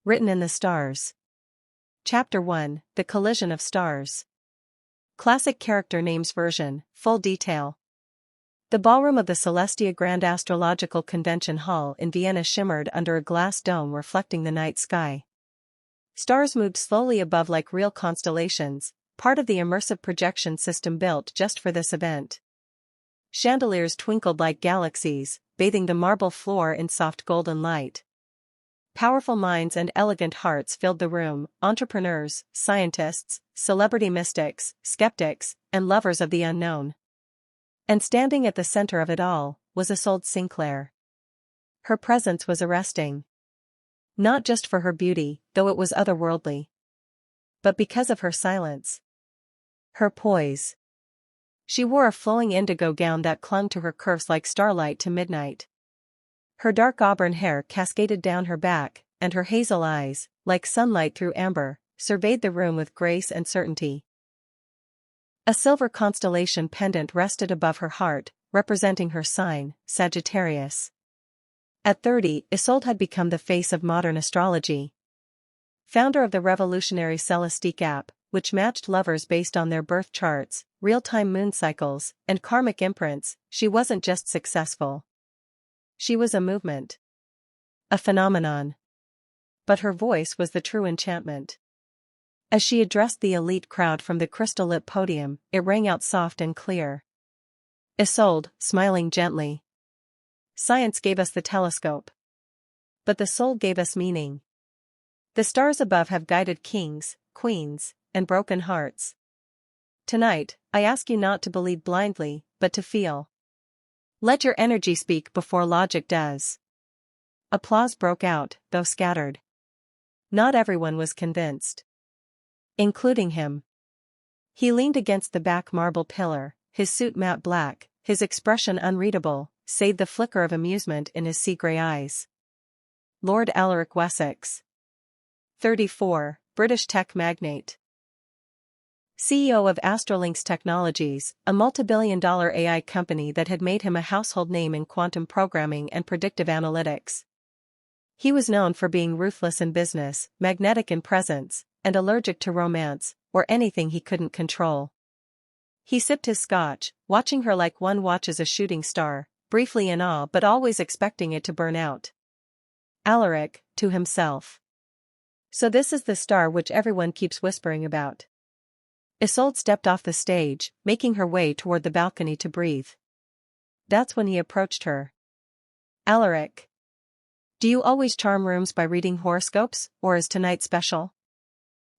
Written in the Stars. Chapter 1, The Collision of Stars. Classic character names version, full detail. The ballroom of the Celestia Grand Astrological Convention Hall in Vienna shimmered under a glass dome reflecting the night sky. Stars moved slowly above like real constellations, part of the immersive projection system built just for this event. Chandeliers twinkled like galaxies, bathing the marble floor in soft golden light. Powerful minds and elegant hearts filled the room, entrepreneurs, scientists, celebrity mystics, skeptics, and lovers of the unknown. And standing at the center of it all, was Isolde Sinclair. Her presence was arresting. Not just for her beauty, though it was otherworldly. But because of her silence. Her poise. She wore a flowing indigo gown that clung to her curves like starlight to midnight. Her dark auburn hair cascaded down her back, and her hazel eyes, like sunlight through amber, surveyed the room with grace and certainty. A silver constellation pendant rested above her heart, representing her sign, Sagittarius. At 30, Isolde had become the face of modern astrology. Founder of the revolutionary Celestique app, which matched lovers based on their birth charts, real-time moon cycles, and karmic imprints, she wasn't just successful. She was a movement. A phenomenon. But her voice was the true enchantment. As she addressed the elite crowd from the crystal-lit podium, it rang out soft and clear. Isolde, smiling gently. Science gave us the telescope. But the soul gave us meaning. The stars above have guided kings, queens, and broken hearts. Tonight, I ask you not to believe blindly, but to feel. Let your energy speak before logic does. Applause broke out, though scattered. Not everyone was convinced. Including him. He leaned against the back marble pillar, his suit matte black, his expression unreadable, save the flicker of amusement in his sea-gray eyes. Lord Alaric Wessex. 34, British tech magnate. CEO of Astrolinks Technologies, a multi-billion-dollar AI company that had made him a household name in quantum programming and predictive analytics. He was known for being ruthless in business, magnetic in presence, and allergic to romance, or anything he couldn't control. He sipped his scotch, watching her like one watches a shooting star, briefly in awe but always expecting it to burn out. Alaric, to himself. So this is the star which everyone keeps whispering about. Isolde stepped off the stage, making her way toward the balcony to breathe. That's when he approached her. Alaric. Do you always charm rooms by reading horoscopes, or is tonight special?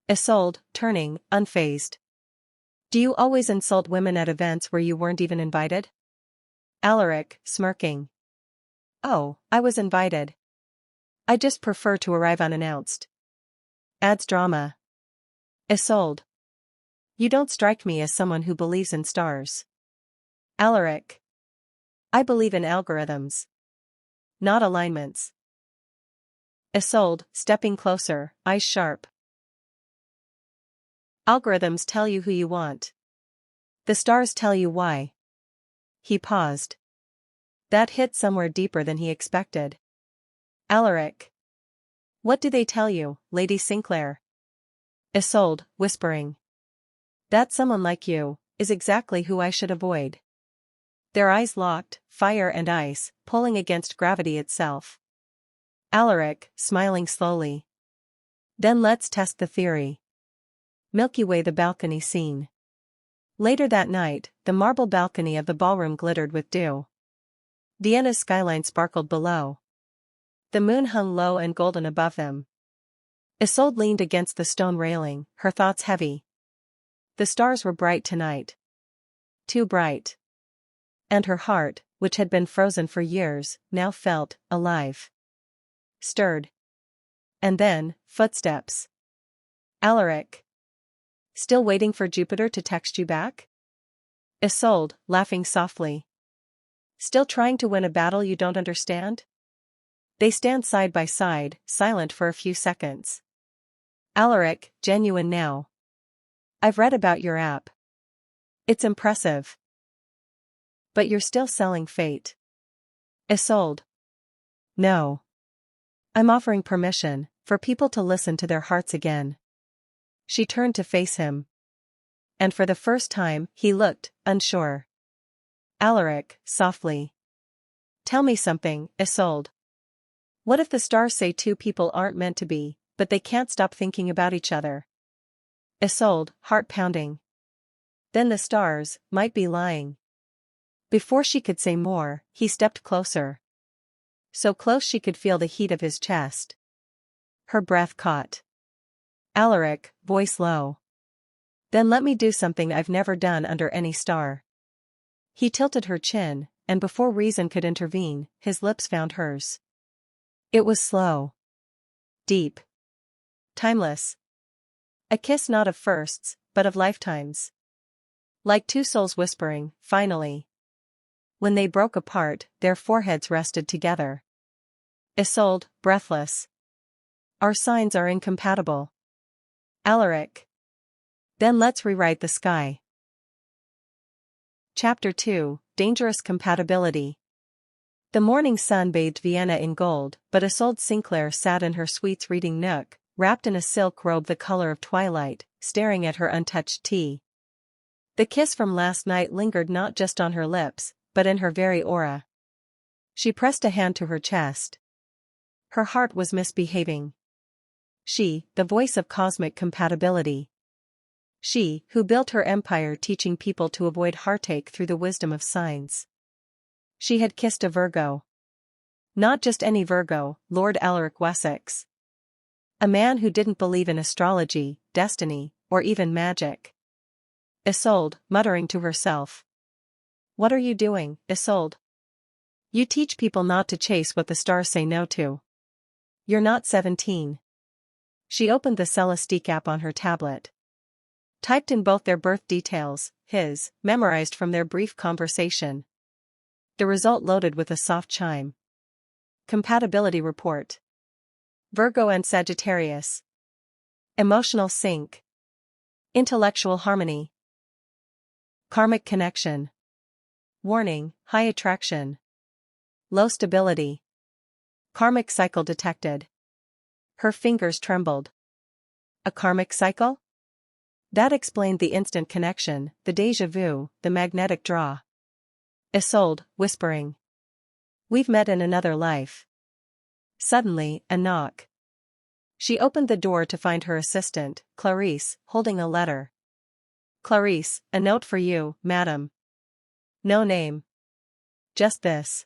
Isolde, turning, unfazed. Do you always insult women at events where you weren't even invited? Alaric, smirking. Oh, I was invited. I just prefer to arrive unannounced. Adds drama. Isolde. You don't strike me as someone who believes in stars. Alaric. I believe in algorithms. Not alignments. Isolde, stepping closer, eyes sharp. Algorithms tell you who you want. The stars tell you why. He paused. That hit somewhere deeper than he expected. Alaric. What do they tell you, Lady Sinclair? Isolde, whispering. That someone like you is exactly who I should avoid. Their eyes locked, fire and ice, pulling against gravity itself. Alaric, smiling slowly. Then let's test the theory. Milky Way, the balcony scene. Later that night, the marble balcony of the ballroom glittered with dew. Vienna's skyline sparkled below. The moon hung low and golden above them. Isolde leaned against the stone railing, her thoughts heavy. The stars were bright tonight. Too bright. And her heart, which had been frozen for years, now felt alive. Stirred. And then, footsteps. Alaric. Still waiting for Jupiter to text you back? Isolde, laughing softly. Still trying to win a battle you don't understand? They stand side by side, silent for a few seconds. Alaric, genuine now. I've read about your app. It's impressive. But you're still selling fate. Isolde. No. I'm offering permission, for people to listen to their hearts again. She turned to face him. And for the first time, he looked unsure. Alaric, softly. Tell me something, Isolde. What if the stars say two people aren't meant to be, but they can't stop thinking about each other? Isolde, heart pounding. Then the stars might be lying. Before she could say more, he stepped closer. So close she could feel the heat of his chest. Her breath caught. Alaric, voice low. Then let me do something I've never done under any star. He tilted her chin, and before reason could intervene, his lips found hers. It was slow. Deep. Timeless. A kiss not of firsts, but of lifetimes. Like two souls whispering, finally. When they broke apart, their foreheads rested together. Isolde, breathless. Our signs are incompatible. Alaric. Then let's rewrite the sky. Chapter 2, Dangerous Compatibility. The morning sun bathed Vienna in gold, but Isolde Sinclair sat in her suite's reading nook, wrapped in a silk robe the color of twilight, staring at her untouched tea. The kiss from last night lingered not just on her lips, but in her very aura. She pressed a hand to her chest. Her heart was misbehaving. She, the voice of cosmic compatibility. She, who built her empire teaching people to avoid heartache through the wisdom of signs. She had kissed a Virgo. Not just any Virgo, Lord Alaric Wessex. A man who didn't believe in astrology, destiny, or even magic. Isolde, muttering to herself. What are you doing, Isolde? You teach people not to chase what the stars say no to. You're not 17. She opened the Celestique app on her tablet. Typed in both their birth details, his, memorized from their brief conversation. The result loaded with a soft chime. Compatibility report. Virgo and Sagittarius. Emotional sync. Intellectual harmony. Karmic connection. Warning, high attraction. Low stability. Karmic cycle detected. Her fingers trembled. A karmic cycle? That explained the instant connection, the déjà vu, the magnetic draw. Isolde, whispering. We've met in another life. Suddenly, a knock. She opened the door to find her assistant, Clarice, holding a letter. Clarice, a note for you, madam. No name. Just this.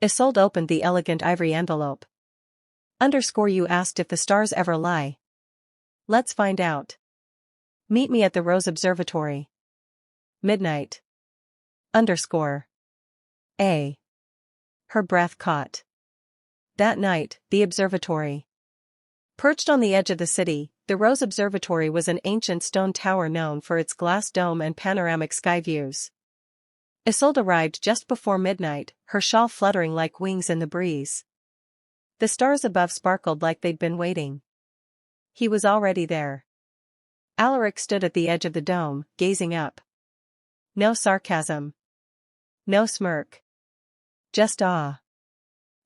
Isolde opened the elegant ivory envelope. You asked if the stars ever lie. Let's find out. Meet me at the Rose Observatory. Midnight. A. Her breath caught. That night, the observatory. Perched on the edge of the city, the Rose Observatory was an ancient stone tower known for its glass dome and panoramic sky views. Isolde arrived just before midnight, her shawl fluttering like wings in the breeze. The stars above sparkled like they'd been waiting. He was already there. Alaric stood at the edge of the dome, gazing up. No sarcasm. No smirk. Just awe.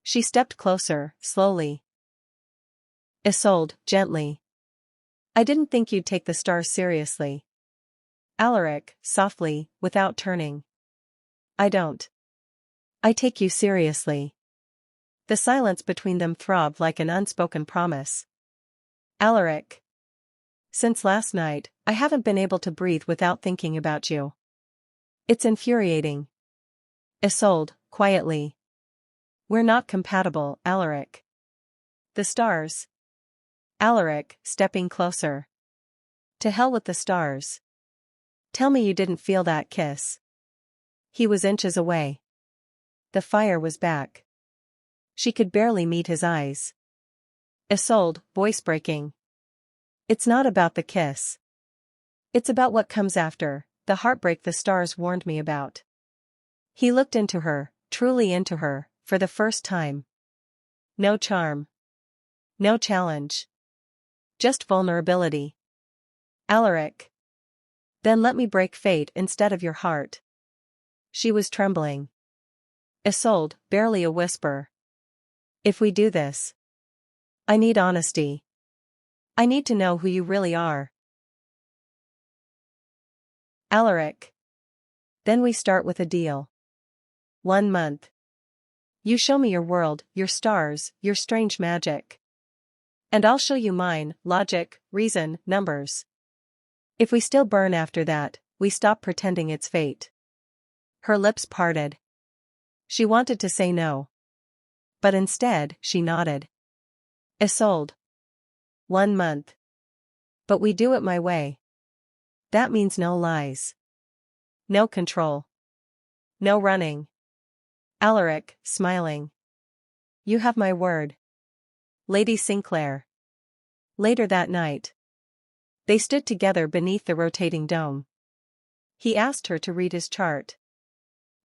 She stepped closer, slowly. Isolde, gently. I didn't think you'd take the stars seriously. Alaric, softly, without turning. I don't. I take you seriously. The silence between them throbbed like an unspoken promise. Alaric. Since last night, I haven't been able to breathe without thinking about you. It's infuriating. Isolde, quietly. We're not compatible, Alaric. The stars. Alaric, stepping closer. To hell with the stars. Tell me you didn't feel that kiss. He was inches away. The fire was back. She could barely meet his eyes. Isolde, voice breaking. It's not about the kiss. It's about what comes after, the heartbreak the stars warned me about. He looked into her, truly into her, for the first time. No charm. No challenge. Just vulnerability. Alaric. Then let me break fate instead of your heart. She was trembling. Isolde, barely a whisper. If we do this. I need honesty. I need to know who you really are. Alaric. Then we start with a deal. 1 month. You show me your world, your stars, your strange magic. And I'll show you mine, logic, reason, numbers. If we still burn after that, we stop pretending it's fate. Her lips parted. She wanted to say no. But instead, she nodded. Isolde. 1 month. But we do it my way. That means no lies. No control. No running. Alaric, smiling. You have my word. Lady Sinclair. Later that night. They stood together beneath the rotating dome. He asked her to read his chart.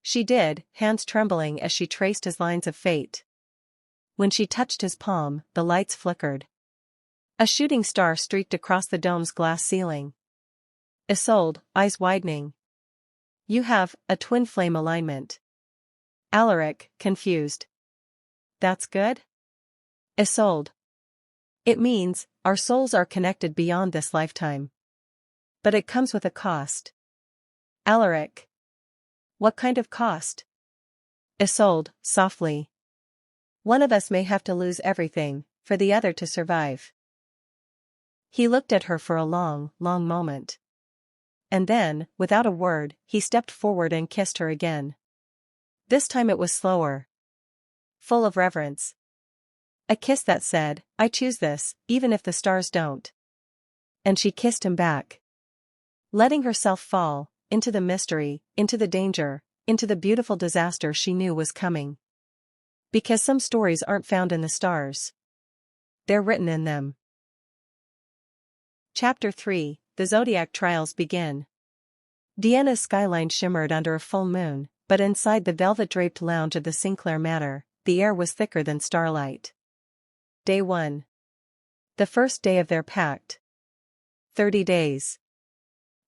She did, hands trembling as she traced his lines of fate. When she touched his palm, the lights flickered. A shooting star streaked across the dome's glass ceiling. Isolde, eyes widening. You have a twin flame alignment. Alaric, confused. That's good? Isolde. It means, our souls are connected beyond this lifetime. But it comes with a cost. Alaric. What kind of cost? Isolde, softly. One of us may have to lose everything, for the other to survive. He looked at her for a long, long moment. And then, without a word, he stepped forward and kissed her again. This time it was slower. Full of reverence. A kiss that said, I choose this, even if the stars don't. And she kissed him back. Letting herself fall, into the mystery, into the danger, into the beautiful disaster she knew was coming. Because some stories aren't found in the stars. They're written in them. Chapter 3, The Zodiac Trials begin. Deanna's skyline shimmered under a full moon, but inside the velvet-draped lounge of the Sinclair Manor, the air was thicker than starlight. Day 1. The first day of their pact. 30 days.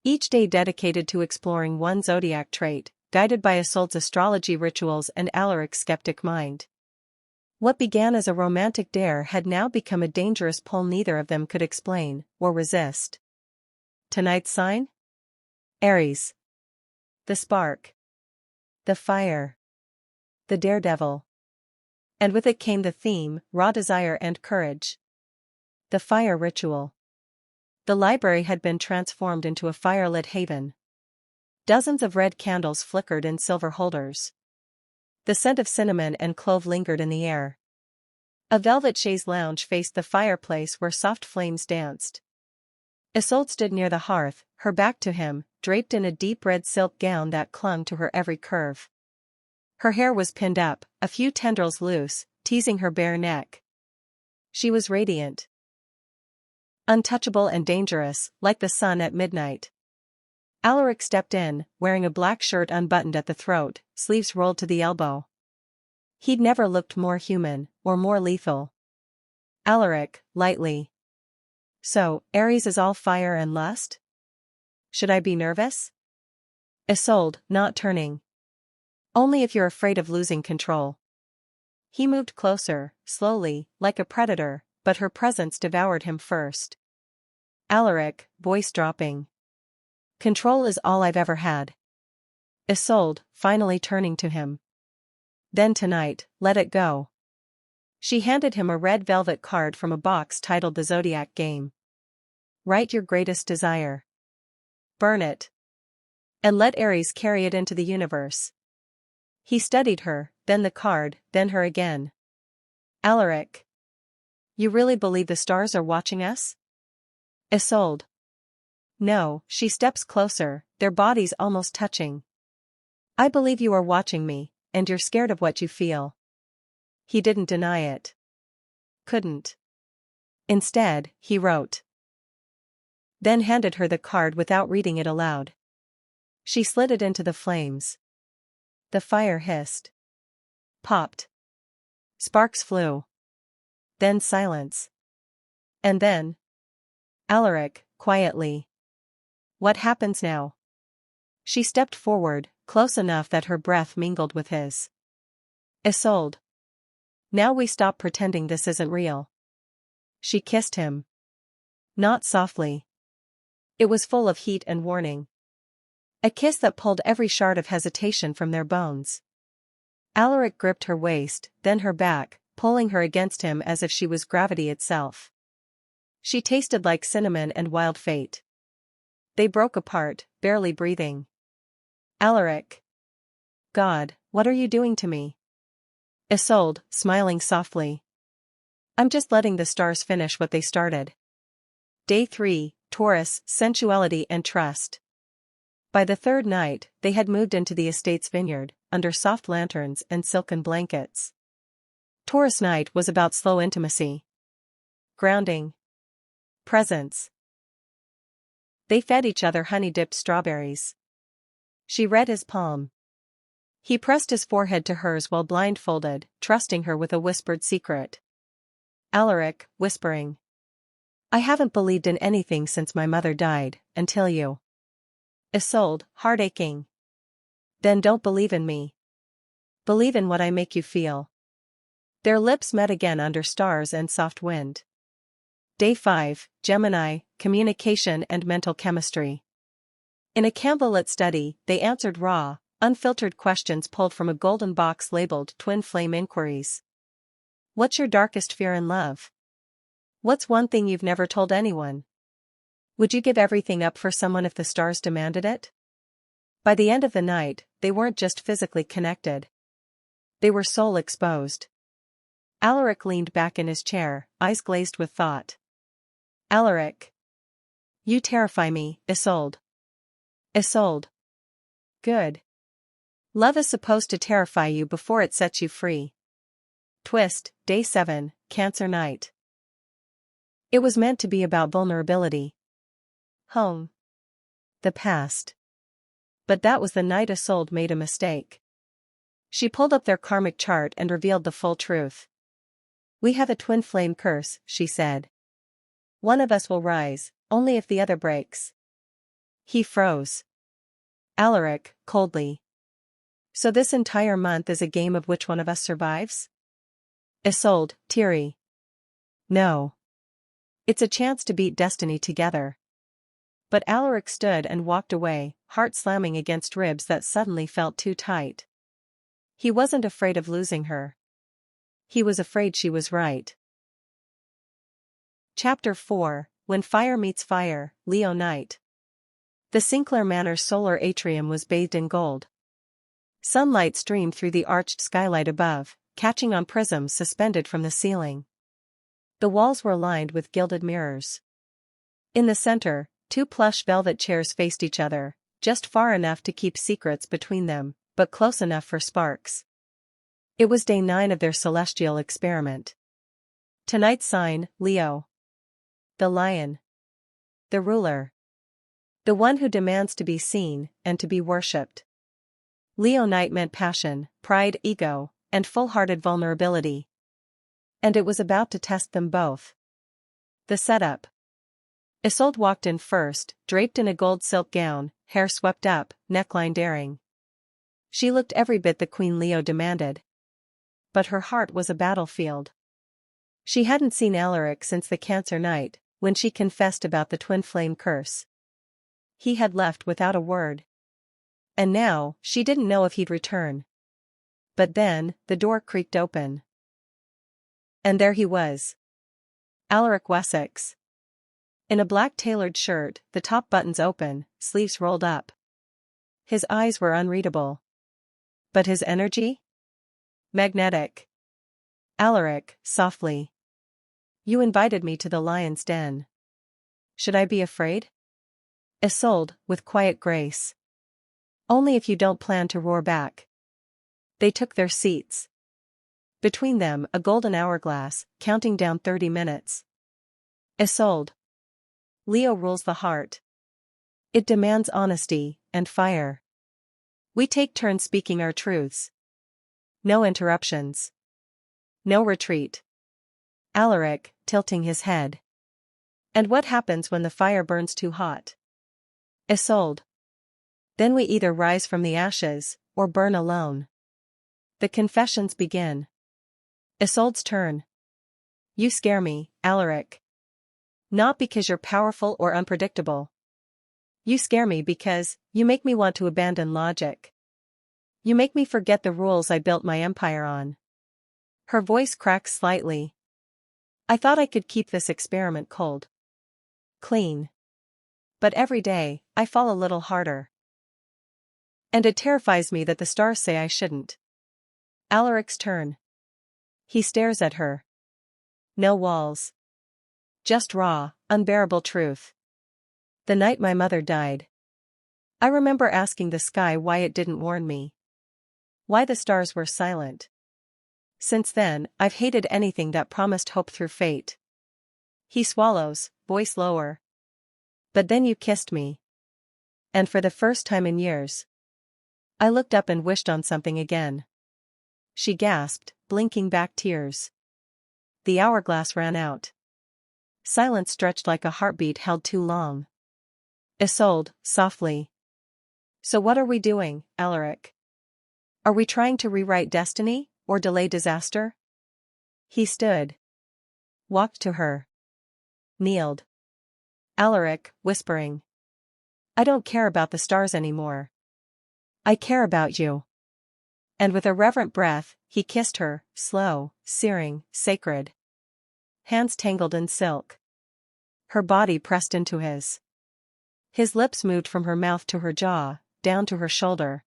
Each day dedicated to exploring one zodiac trait, guided by Isolde's astrology rituals and Alaric's skeptic mind. What began as a romantic dare had now become a dangerous pull neither of them could explain or resist. Tonight's sign? Aries. The spark. The fire. The daredevil. And with it came the theme, raw desire and courage. The fire ritual. The library had been transformed into a firelit haven. Dozens of red candles flickered in silver holders. The scent of cinnamon and clove lingered in the air. A velvet chaise lounge faced the fireplace where soft flames danced. Isolde stood near the hearth, her back to him, draped in a deep red silk gown that clung to her every curve. Her hair was pinned up, a few tendrils loose, teasing her bare neck. She was radiant. Untouchable and dangerous, like the sun at midnight. Alaric stepped in, wearing a black shirt unbuttoned at the throat, sleeves rolled to the elbow. He'd never looked more human, or more lethal. Alaric, lightly. So, Aries is all fire and lust? Should I be nervous? Isolde, not turning. Only if you're afraid of losing control. He moved closer, slowly, like a predator, but her presence devoured him first. Alaric, voice dropping. Control is all I've ever had. Isolde, finally turning to him. Then tonight, let it go. She handed him a red velvet card from a box titled The Zodiac Game. Write your greatest desire. Burn it. And let Aries carry it into the universe. He studied her, then the card, then her again. Alaric. You really believe the stars are watching us? Isolde. No, she steps closer, their bodies almost touching. I believe you are watching me, and you're scared of what you feel. He didn't deny it. Couldn't. Instead, he wrote. Then handed her the card without reading it aloud. She slid it into the flames. The fire hissed. Popped. Sparks flew. Then silence. And then. Alaric, quietly. What happens now? She stepped forward, close enough that her breath mingled with his. Isolde. Now we stop pretending this isn't real. She kissed him. Not softly. It was full of heat and warning. A kiss that pulled every shard of hesitation from their bones. Alaric gripped her waist, then her back, pulling her against him as if she was gravity itself. She tasted like cinnamon and wild fate. They broke apart, barely breathing. Alaric. God, what are you doing to me? Isolde, smiling softly. I'm just letting the stars finish what they started. Day 3, Taurus, sensuality and trust. By the third night, they had moved into the estate's vineyard, under soft lanterns and silken blankets. Taurus night was about slow intimacy. Grounding. Presence. They fed each other honey-dipped strawberries. She read his palm. He pressed his forehead to hers while blindfolded, trusting her with a whispered secret. Alaric, whispering. I haven't believed in anything since my mother died, until you. Isolde, heart aching. Then don't believe in me. Believe in what I make you feel. Their lips met again under stars and soft wind. Day 5, Gemini, communication and mental chemistry. In a candlelit study, they answered raw, unfiltered questions pulled from a golden box labeled Twin Flame Inquiries. What's your darkest fear in love? What's one thing you've never told anyone? Would you give everything up for someone if the stars demanded it? By the end of the night, they weren't just physically connected. They were soul exposed. Alaric leaned back in his chair, eyes glazed with thought. Alaric. You terrify me, Isolde. Isolde. Good. Love is supposed to terrify you before it sets you free. Twist, Day 7, Cancer night. It was meant to be about vulnerability. Home. The past. But that was the night Isolde made a mistake. She pulled up their karmic chart and revealed the full truth. We have a twin flame curse, she said. One of us will rise, only if the other breaks. He froze. Alaric, coldly. So this entire month is a game of which one of us survives? Isolde, teary. No. It's a chance to beat destiny together. But Alaric stood and walked away, heart slamming against ribs that suddenly felt too tight. He wasn't afraid of losing her. He was afraid she was right. Chapter 4, When Fire Meets Fire, Leo Night. The Sinclair Manor's solar atrium was bathed in gold. Sunlight streamed through the arched skylight above, catching on prisms suspended from the ceiling. The walls were lined with gilded mirrors. In the center, two plush velvet chairs faced each other, just far enough to keep secrets between them, but close enough for sparks. It was day 9 of their celestial experiment. Tonight's sign, Leo. The lion. The ruler. The one who demands to be seen, and to be worshipped. Leo night meant passion, pride, ego, and full-hearted vulnerability. And it was about to test them both. The setup. Isolde walked in first, draped in a gold silk gown, hair swept up, neckline daring. She looked every bit the Queen Leo demanded. But her heart was a battlefield. She hadn't seen Alaric since the Cancer night, when she confessed about the twin flame curse. He had left without a word. And now, she didn't know if he'd return. But then, the door creaked open. And there he was. Alaric Wessex. In a black tailored shirt, the top buttons open, sleeves rolled up. His eyes were unreadable. But his energy? Magnetic. Alaric, softly. You invited me to the lion's den. Should I be afraid? Isolde, with quiet grace. Only if you don't plan to roar back. They took their seats. Between them, a golden hourglass, counting down 30 minutes. Isolde. Leo rules the heart. It demands honesty, and fire. We take turns speaking our truths. No interruptions. No retreat. Alaric, tilting his head. And what happens when the fire burns too hot? Isolde. Then we either rise from the ashes, or burn alone. The confessions begin. Isolde's turn. You scare me, Alaric. Not because you're powerful or unpredictable. You scare me because you make me want to abandon logic. You make me forget the rules I built my empire on. Her voice cracked slightly. I thought I could keep this experiment cold. Clean. But every day, I fall a little harder. And it terrifies me that the stars say I shouldn't. Alaric's turn. He stares at her. No walls. Just raw, unbearable truth. The night my mother died. I remember asking the sky why it didn't warn me. Why the stars were silent. Since then, I've hated anything that promised hope through fate. He swallows, voice lower. But then you kissed me. And for the first time in years, I looked up and wished on something again. She gasped, blinking back tears. The hourglass ran out. Silence stretched like a heartbeat held too long. Isolde, softly. So what are we doing, Alaric? Are we trying to rewrite destiny, or delay disaster? He stood. Walked to her. Kneeled. Alaric, whispering. I don't care about the stars anymore. I care about you. And with a reverent breath, he kissed her, slow, searing, sacred. Hands tangled in silk. Her body pressed into his. His lips moved from her mouth to her jaw, down to her shoulder.